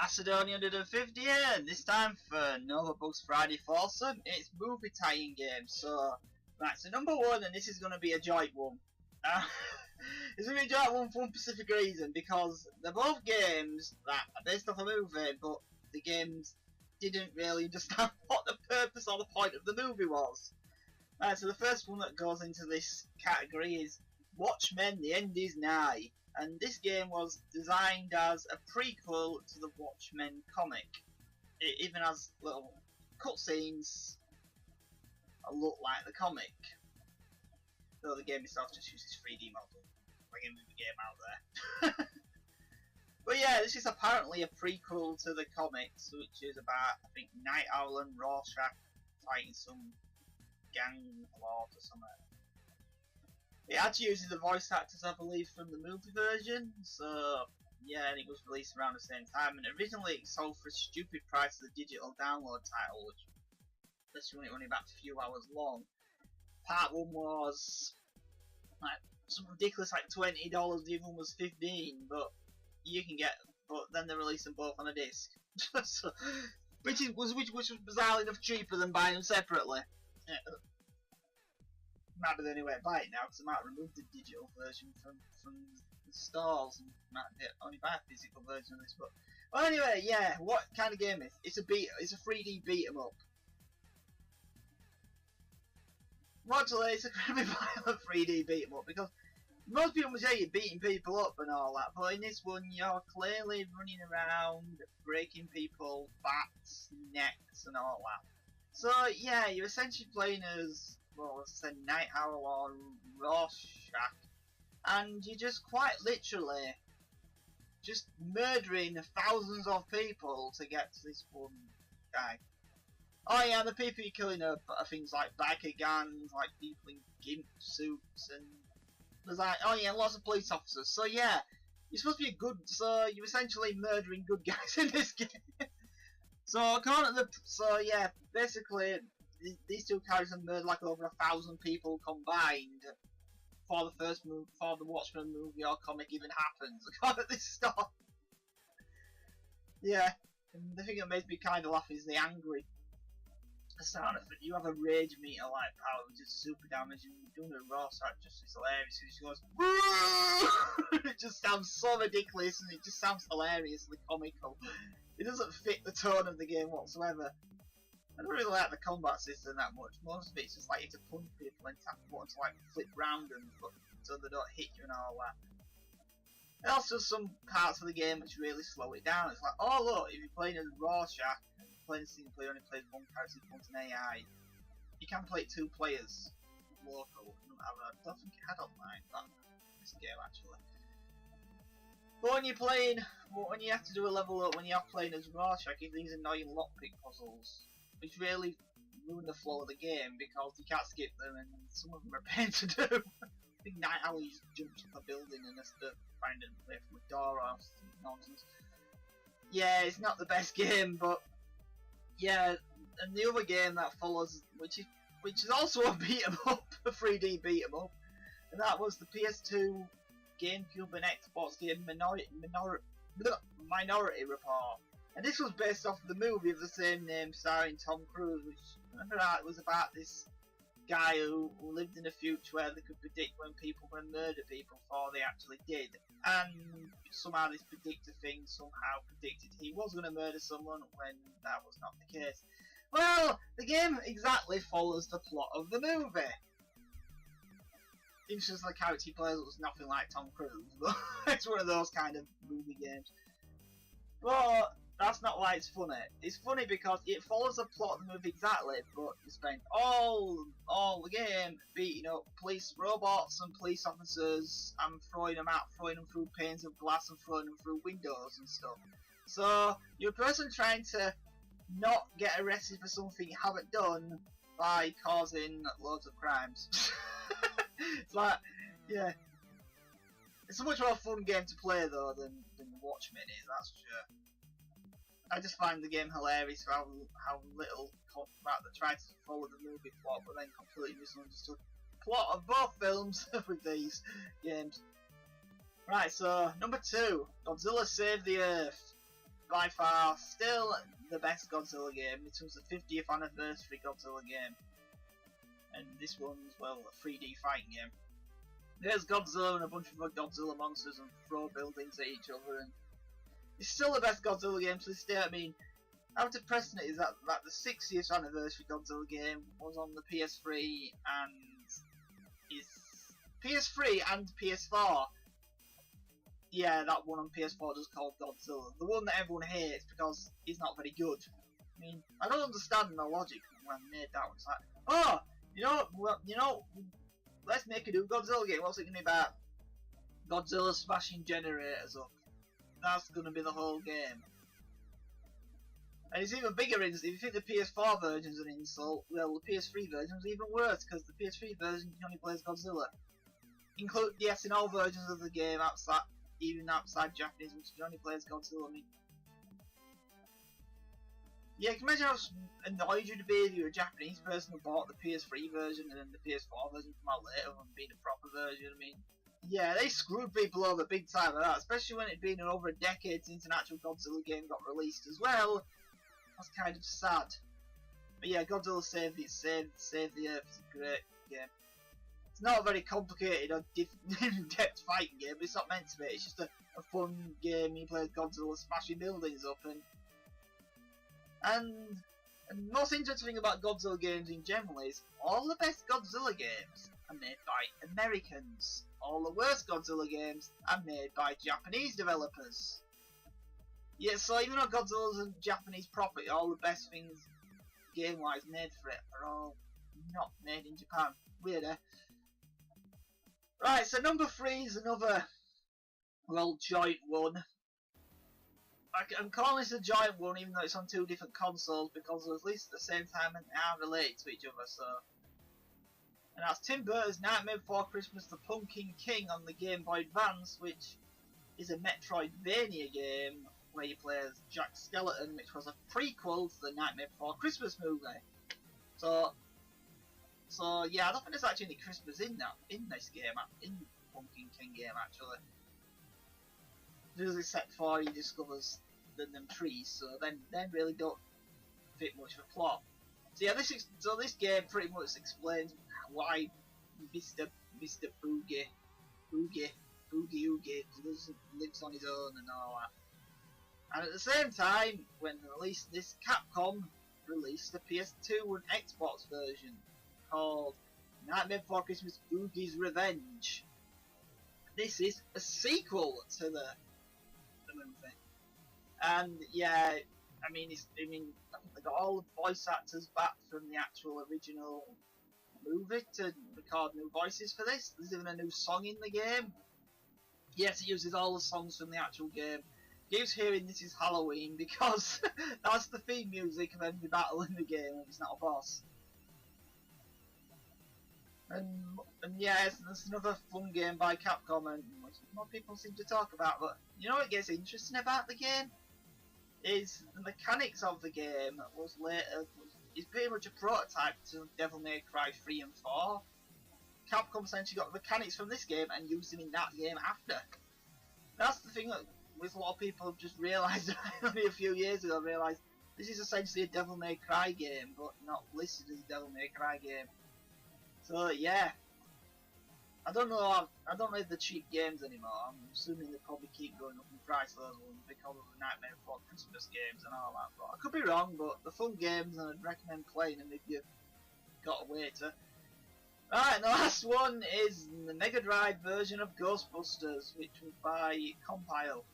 Macedonia 150 here, and this time for Novabugs Friday Foursome, it's movie tie-in game. So, right, so number one, and this is going to be a joint one. It's going to be a joint one for one specific reason, because they're both games that are based off a movie, but the games didn't really understand what the purpose or the point of the movie was. Right, so the first one that goes into this category is Watchmen, The End Is Nigh. And this game was designed as a prequel to the Watchmen comic. It even has little cutscenes that look like the comic, though the game itself just uses 3D model, like a movie game out there. But yeah, this is apparently a prequel to the comics, which is about, I think, Night Owl and Rorschach fighting some gang lord or something. It actually uses the voice actors, I believe, from the movie version, so yeah, and it was released around the same time, and originally it sold for a stupid price as a digital download title, which, especially when it was only about a few hours long. Part 1 was like some ridiculous like $20, the other one was $15, but you can get, but then they released them both on a disc. So, which was bizarrely enough cheaper than buying them separately. Yeah. Might be the only way to buy it now, because I might remove the digital version from the stores and might only buy a physical version of this book. Well, anyway, yeah, what kind of game is it? It's a 3D beat 'em up. Modulate, it's a very violent 3D beat 'em up, because most people would say you're beating people up and all that, but in this one you're clearly running around, breaking people's backs, necks and all that. So yeah, you're essentially playing as, well, let's say Night Owl or Rorschach, and you're just quite literally just murdering thousands of people to get to this one guy. Oh yeah, the people you're killing are things like biker gangs, like people in gimp suits, and there's like, oh yeah, lots of police officers. So yeah, you're supposed to be a good, so you're essentially murdering good guys in this game. So yeah, basically these two characters have murdered like over 1,000 people combined for the first move, for the Watchmen movie or comic even happens. According to this stuff. Yeah, and the thing that makes me kind of laugh is the angry sound of it. You have a rage meter like power, which is super damage, and you're doing a Rorschach just is hilarious. It just goes, it just sounds so ridiculous, and it just sounds hilariously comical. It doesn't fit the tone of the game whatsoever. I don't really like the combat system that much. Most of it's just like you have to punch people and tap buttons to like flip round them, so they don't hit you and all that. There's also some parts of the game which really slow it down. It's like, oh look, if you're playing as Rorschach, and playing single player only plays one character, you want an AI. You can play 2 players local. I don't think it had online this game actually. But when you're playing, when you have to do a level up, when you're playing as Rorschach, you have these annoying lockpick puzzles, which really ruin the flow of the game because you can't skip them, and some of them are a pain to do. I think Night Owl just jumps off a building and has to find a way from a door or some nonsense. Yeah, it's not the best game, but yeah, and the other game that follows, which is also a beat 'em up, a 3D beat 'em up, and that was the PS2, GameCube and Xbox game Minority Report. And this was based off of the movie of the same name starring Tom Cruise, which, remember that, it was about this guy who lived in a future where they could predict when people were going to murder people before they actually did. And somehow this predictor thing somehow predicted he was going to murder someone when that was not the case. Well, the game exactly follows the plot of the movie. It's just the character he plays was nothing like Tom Cruise, but it's one of those kind of movie games. But that's not why it's funny. It's funny because it follows the plot of the movie exactly, but you spend all the game beating up police robots and police officers and throwing them through panes of glass and throwing them through windows and stuff. So you're a person trying to not get arrested for something you haven't done by causing loads of crimes. It's like, yeah. It's a much more fun game to play though than Watchmen is, that's for sure. I just find the game hilarious for how little about they tried to follow the movie plot, but then completely misunderstood the plot of both films with these games. Right, so number 2, Godzilla Save the Earth. by far still the best Godzilla game. This was the 50th anniversary Godzilla game. And this one's, well, a 3D fighting game. There's Godzilla and a bunch of other Godzilla monsters and throw buildings at each other, and it's still the best Godzilla game to this day. I mean, how depressing it is that the 60th anniversary Godzilla game was on the PS3 and is PS3 and PS4. Yeah, that one on PS4 just called Godzilla. The one that everyone hates because it's not very good. I mean, I don't understand the logic when I made that one. It's like, oh, let's make a new Godzilla game. What's it going to be about? Godzilla smashing generators up. That's going to be the whole game. And it's even bigger. If you think the PS4 version's an insult, well, the PS3 version's even worse because the PS3 version only plays Godzilla. Include the SNL versions of the game outside, even outside Japanese, which only plays Godzilla. I mean, yeah, can you imagine how annoyed you'd be if you were a Japanese person who bought the PS3 version and then the PS4 version come out later and being a proper version? I mean, yeah, they screwed people over big time with that, especially when it'd been over a decade since an actual Godzilla game got released as well. That's kind of sad. But yeah, Godzilla saved the Earth. It's a great game. It's not a very complicated or in-depth fighting game, but it's not meant to be. It's just a fun game. You play Godzilla smashing buildings up, and the most interesting thing about Godzilla games in general is all the best Godzilla games are made by Americans. All the worst Godzilla games are made by Japanese developers. Yeah, so even though Godzilla's a Japanese property, all the best things game-wise made for it are all not made in Japan. Weird, eh? Right, so number 3 is another, well, joint one. I'm calling this a giant one even though it's on 2 different consoles because at least at the same time they are related to each other, so. And that's Tim Burton's Nightmare Before Christmas The Pumpkin King on the Game Boy Advance, which is a Metroidvania game where you play as Jack Skeleton, which was a prequel to the Nightmare Before Christmas movie. So yeah, I don't think there's actually any Christmas in this game, in the Pumpkin King game actually. Just except for he discovers them trees, so then really don't fit much of a plot. So yeah, this game pretty much explains why Mr. Boogie lives on his own and all that. And at the same time, when released this, Capcom released the PS2 and Xbox version called Nightmare Before Christmas Boogie's Revenge. This is a sequel to the movie. And yeah, I think they got all the voice actors back from the actual original movie to record new voices for this. There's even a new song in the game. Yes, it uses all the songs from the actual game. Keeps hearing This Is Halloween because that's the theme music of every battle in the game when it's not a boss. And yeah, it's another fun game by Capcom, and which more people seem to talk about. But you know what gets interesting about the game is the mechanics of the game is pretty much a prototype to Devil May Cry 3 and 4. Capcom essentially got the mechanics from this game and used them in that game after. That's the thing that with a lot of people have just realised only a few years ago. Realised this is essentially a Devil May Cry game, but not listed as a Devil May Cry game. So yeah, I don't know if they're cheap games anymore. I'm assuming they probably keep going up in price those ones because of the Nightmare Before Christmas games and all that. But I could be wrong, but they're fun games and I'd recommend playing them if you've got a waiter. Right, and the last one is the Megadrive version of Ghostbusters, which was by Compile.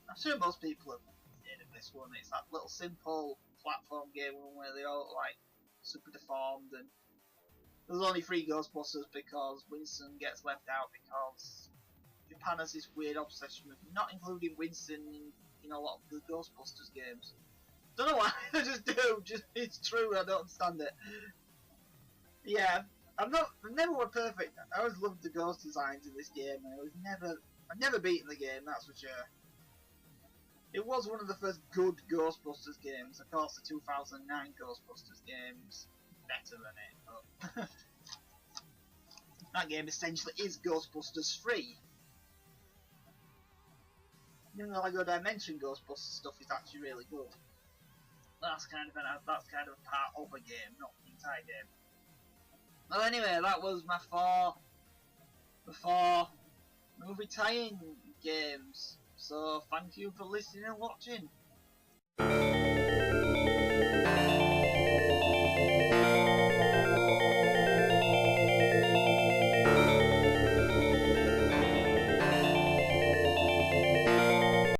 I'm sure most people have heard of this one. It's that little simple platform game where they all like super deformed, and there's only 3 Ghostbusters because Winston gets left out because Japan has this weird obsession with not including Winston in a lot of the Ghostbusters games. Don't know why, I just do. It's true. I don't understand it. Yeah, I've never were perfect. I always loved the ghost designs in this game, and I've never beaten the game. That's for sure. It was one of the first good Ghostbusters games. Of course, the 2009 Ghostbusters game's better than it, but that game essentially is Ghostbusters 3. even the Lego Dimension Ghostbusters stuff is actually really good. That's kind of a part of a game, not the entire game. Well, anyway, that was my four movie tie-in games. So thank you for listening and watching.